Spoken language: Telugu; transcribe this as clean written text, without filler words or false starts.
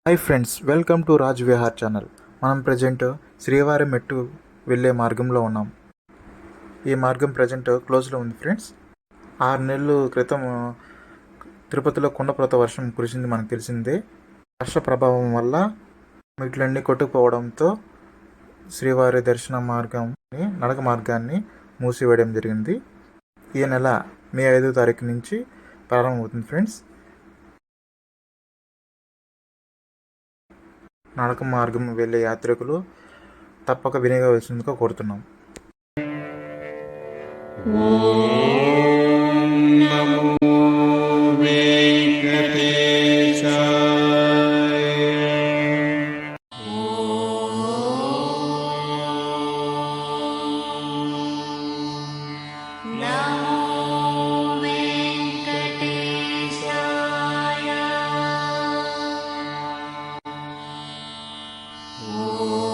Hi friends, welcome to Raj Vihar channel. మనం ప్రజెంట్ శ్రీవారి మెట్టు వెళ్ళే మార్గంలో ఉన్నాం. ఈ మార్గం ప్రజెంట్ క్లోజ్లో ఉంది ఫ్రెండ్స్. 6 నెలల క్రితం తిరుపతిలో కుండపోత వర్షం కురిసింది, మనకు తెలిసిందే. వర్ష ప్రభావం వల్ల మెట్లన్నీ కొట్టుకుపోవడంతో శ్రీవారి దర్శన మార్గాన్ని, నడక మార్గాన్ని మూసివేయడం జరిగింది. ఈ నెల మే 5వ తారీఖు నుంచి ప్రారంభమవుతుంది ఫ్రెండ్స్. నడక మార్గం వెళ్ళే యాత్రికులు తప్పక వినియోగించవలసిందిగా కోరుతున్నాం. Oh